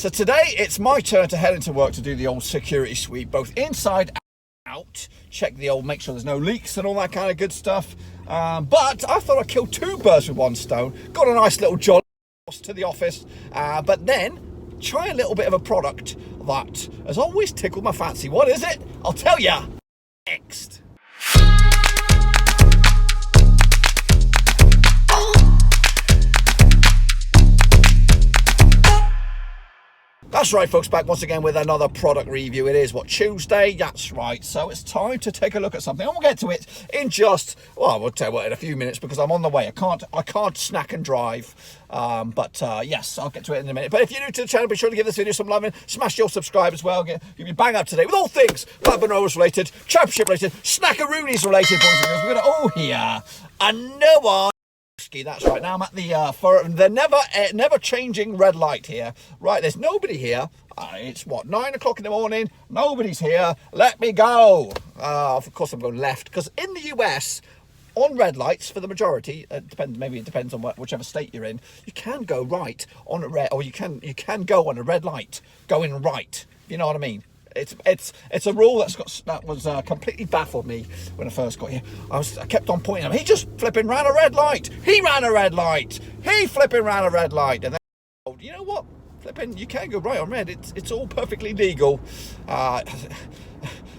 So today it's my turn to head into work to do the old security sweep, both inside and out. Check the old, make sure there's no leaks and all that kind of good stuff. But I thought I'd kill two birds with one stone. Got a nice little jolly to the office, but then try a little bit of a product that has always tickled my fancy. What is it? I'll tell ya next. That's right, folks, back once again with another product review. It is, Tuesday? That's right. So it's time to take a look at something. And we'll get to it in just, well, we'll tell you what, in a few minutes because I'm on the way. I can't snack and drive. Yes, I'll get to it in a minute. But if you're new to the channel, be sure to give this video some love and smash your subscribe as well. Give you bang up to date with all things Blackburn Rovers related, championship related, snackaroonies related, boys and girls. We're going to all hear another. That's right. Now I'm at the never changing red light here. Right, there's nobody here. It's what, 9 o'clock in the morning. Nobody's here. Let me go. Of course, I'm going left because in the US, on red lights for the majority, maybe it depends on whichever state you're in. You can go right on a red, or you can go on a red light going right. You know what I mean? It's a rule that was completely baffled me when I first got here. I kept on pointing at him. He just flipping ran a red light. He ran a red light. He flipping ran a red light. And then, you know what? Flipping, you can go right on red. It's all perfectly legal.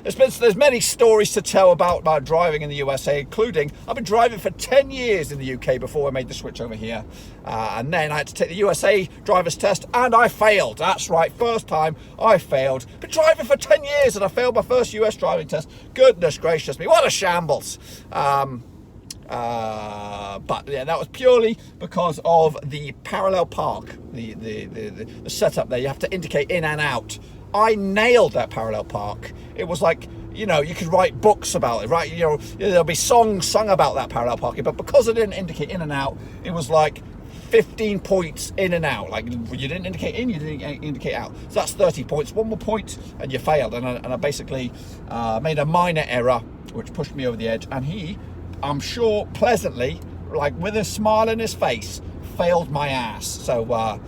There's many stories to tell about driving in the USA, including I've been driving for 10 years in the UK before I made the switch over here. And then I had to take the USA driver's test and I failed. That's right, first time I failed. Been driving for 10 years and I failed my first US driving test. Goodness gracious me, what a shambles. But yeah, that was purely because of the parallel park, the setup there. You have to indicate in and out. I nailed that parallel park. It was like, you know, you could write books about it, right? You know, there'll be songs sung about that parallel parking, but because I didn't indicate in and out, it was like 15 points in and out. Like, you didn't indicate in, you didn't indicate out. So that's 30 points. One more point and you failed. And I basically made a minor error, which pushed me over the edge. And he, I'm sure, pleasantly, like with a smile on his face, failed my ass. So,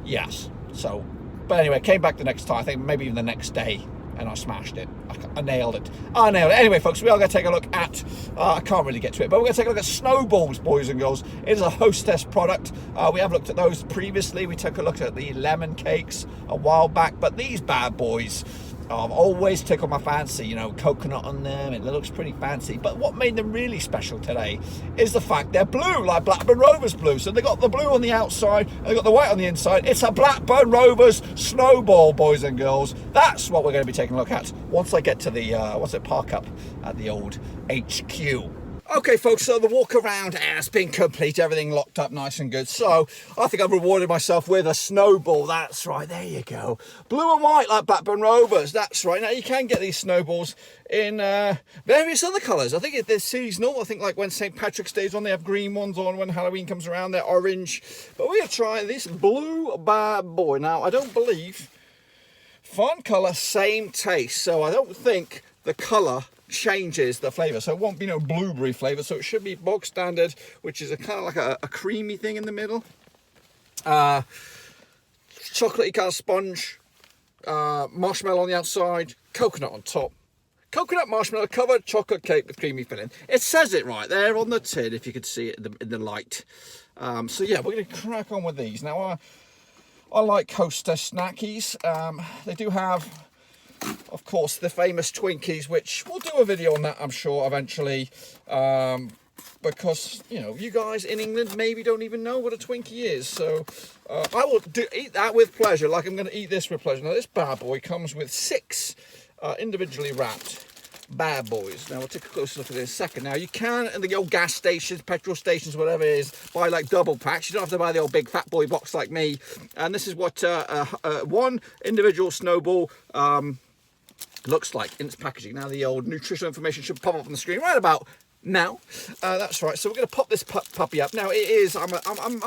yes. So, but anyway, came back the next time, I think maybe even the next day, and I smashed it. I nailed it. Anyway, folks, we are going to take a look at, I can't really get to it, but we're going to take a look at Sno Balls, boys and girls. It is a Hostess product. We have looked at those previously. We took a look at the lemon cakes a while back, but these bad boys always tickle my fancy. You know, coconut on them, it looks pretty fancy. But what made them really special today is the fact they're blue, like Blackburn Rovers blue. So they got the blue on the outside and they got the white on the inside. It's a Blackburn Rovers Sno Bal, boys and girls. That's what we're going to be taking a look at once I get to the park up at the old HQ. Okay, folks, so the walk around has been complete, everything locked up nice and good. So I think I've rewarded myself with a Sno Bal. That's right, there you go. Blue and white like Blackburn Rovers, that's right. Now you can get these Sno Bals in various other colours. I think they're seasonal. I think like when St. Patrick's Day is on, they have green ones on. When Halloween comes around, they're orange. But we're going to try this blue bad boy. Now, I don't believe, fun colour, same taste. So I don't think the colour changes the flavour, so it won't be no blueberry flavour, so it should be bog standard, which is a kind of like a creamy thing in the middle, chocolatey kind of sponge, marshmallow on the outside, coconut on top, coconut marshmallow covered chocolate cake with creamy filling. It says it right there on the tin if you could see it in the light. So yeah, we're going to crack on with these. Now I like Hostess snackies. They do have, of course, the famous Twinkies, which we'll do a video on that, I'm sure, eventually, because, you know, you guys in England maybe don't even know what a Twinkie is. So I will eat that with pleasure, like I'm going to eat this with pleasure. Now, this bad boy comes with 6 individually wrapped bad boys. Now, we'll take a closer look at it in a second. Now, you can, in the old gas stations, petrol stations, whatever it is, buy like double packs. You don't have to buy the old big fat boy box like me. And this is what one individual Sno Bal looks like in its packaging. Now, the old nutritional information should pop up on the screen right about now. That's right. So we're going to pop this puppy up. Now it is, I'm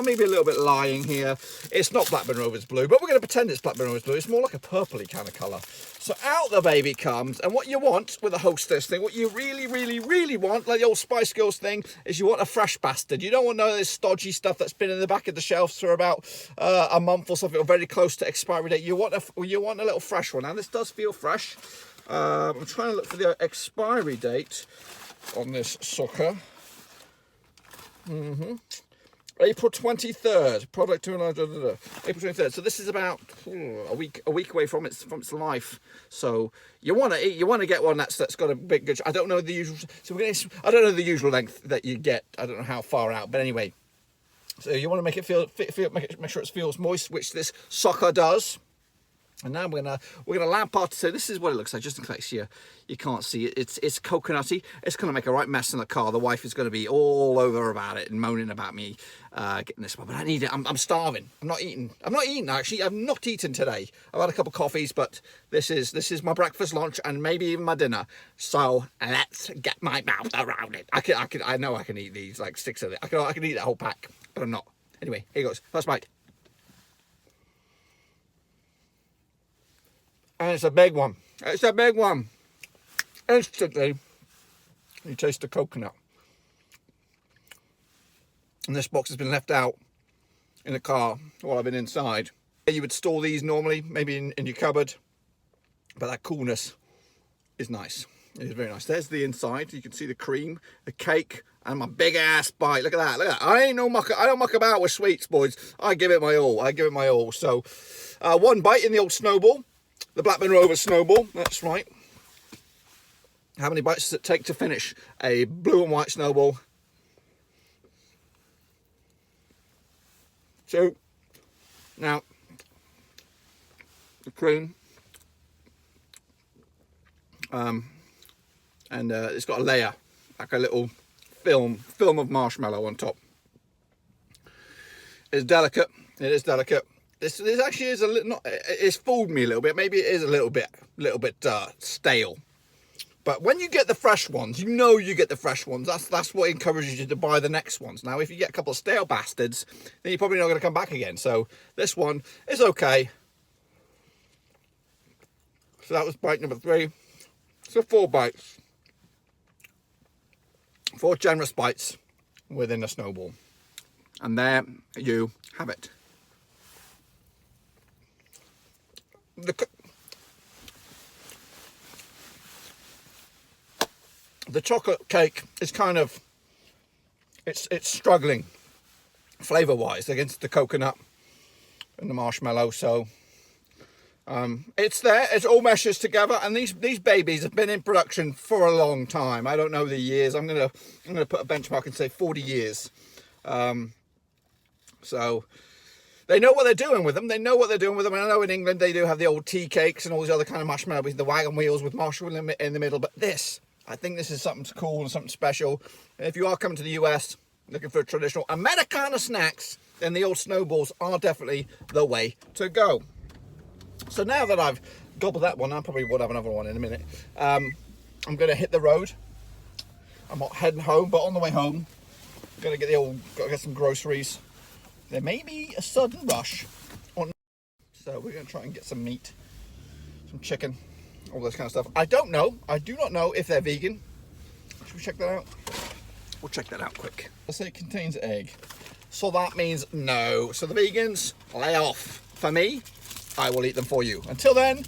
maybe a little bit lying here. It's not Blackburn Rovers blue, but we're going to pretend it's Blackburn Rovers blue. It's more like a purpley kind of colour. So out the baby comes, and what you want with a Hostess thing, what you really, really, really want, like the old Spice Girls thing, is you want a fresh bastard. You don't want none of this stodgy stuff that's been in the back of the shelves for about a month or something, or very close to expiry date. You want a little fresh one. Now this does feel fresh. I'm trying to look for the expiry date on this sucker. April 23rd. Product to April 23rd. So this is about a week away from its life. So you want to get one that's got a big good. I don't know the usual. So I don't know the usual length that you get. I don't know how far out, but anyway. So you want to make it make sure it feels moist, which this sucker does. And now we're gonna lamp our. So this is what it looks like, just in case you can't see it. It's coconutty. It's gonna make a right mess in the car. The wife is gonna be all over about it and moaning about me getting this one. But I need it. I'm starving. I'm not eating actually. I've not eaten today. I've had a couple of coffees, but this is my breakfast, lunch, and maybe even my dinner. So let's get my mouth around it. I know I can eat these, like 6 of it. I can eat that whole pack, but I'm not. Anyway, here goes. First bite. And it's a big one. It's a big one. Instantly, you taste the coconut. And this box has been left out in the car while I've been inside. You would store these normally, maybe in your cupboard. But that coolness is nice. It is very nice. There's the inside. You can see the cream, the cake, and my big ass bite. Look at that. Look at that. I don't muck about with sweets, boys. I give it my all. So, one bite in the old Sno Bal. The Blackburn Rovers Sno Bal, that's right. How many bites does it take to finish a blue and white Sno Bal? 2. Now, the cream. And it's got a layer, like a little film of marshmallow on top. It's delicate. It is delicate. This actually is a little. It's fooled me a little bit. Maybe it is a little bit stale. But when you get the fresh ones, you get the fresh ones. That's what encourages you to buy the next ones. Now, if you get a couple of stale bastards, then you're probably not going to come back again. So this one is okay. So that was bite number 3. So 4 bites. 4 generous bites within a Sno Bal. And there you have it. The chocolate cake is kind of, it's struggling flavour wise against the coconut and the marshmallow. So it's there. It all meshes together, and these babies have been in production for a long time. I don't know the years. I'm gonna put a benchmark and say 40 years. So they know what they're doing with them. And I know in England they do have the old tea cakes and all these other kind of marshmallows, the wagon wheels with marshmallow in the middle. But I think this is something cool and something special. And if you are coming to the US looking for traditional Americana snacks, then the old Sno Bals are definitely the way to go. So now that I've gobbled that one, I probably will have another one in a minute. I'm going to hit the road. I'm not heading home, but on the way home, I'm going to get some groceries. There may be a sudden rush on, so we're going to try and get some meat, some chicken, all this kind of stuff. I do not know if they're vegan. Should we check that out? We'll check that out quick. Let's say it contains egg, so that means no. So the vegans, lay off. For me, I will eat them for you. Until then,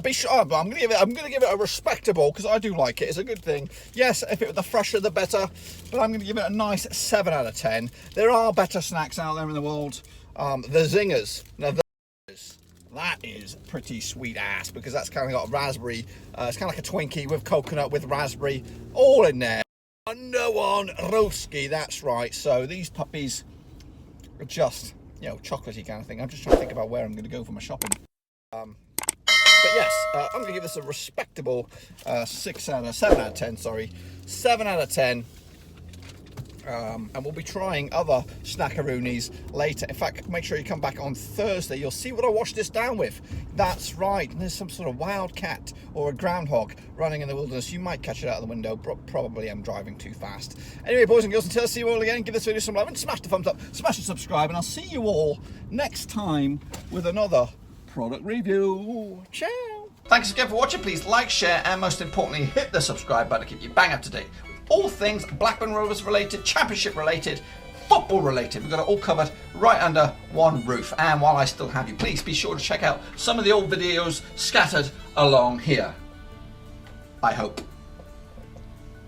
be sure. I'm going to give it a respectable, because I do like it. It's a good thing. Yes, if it were the fresher, the better. But I'm going to give it a nice 7 out of 10. There are better snacks out there in the world. The Zingers. Now, that is pretty sweet ass, because that's kind of got raspberry. It's kind of like a Twinkie with coconut, with raspberry, all in there. No one Roski. That's right. So these puppies are just, chocolatey kind of thing. I'm just trying to think about where I'm going to go for my shopping. But yes, I'm going to give this a respectable 7 out of 10. Sorry, 7 out of 10. And we'll be trying other snackaroonies later. In fact, make sure you come back on Thursday. You'll see what I washed this down with. That's right. And there's some sort of wild cat or a groundhog running in the wilderness. You might catch it out of the window. Probably I'm driving too fast. Anyway, boys and girls, until I see you all again, give this video some love and smash the thumbs up, smash the subscribe, and I'll see you all next time with another product review. Ciao. Thanks again for watching. Please like, share, and most importantly, hit the subscribe button to keep you bang up to date with all things Blackburn Rovers related, championship related, football related. We've got it all covered right under one roof. And while I still have you, please be sure to check out some of the old videos scattered along here. I hope.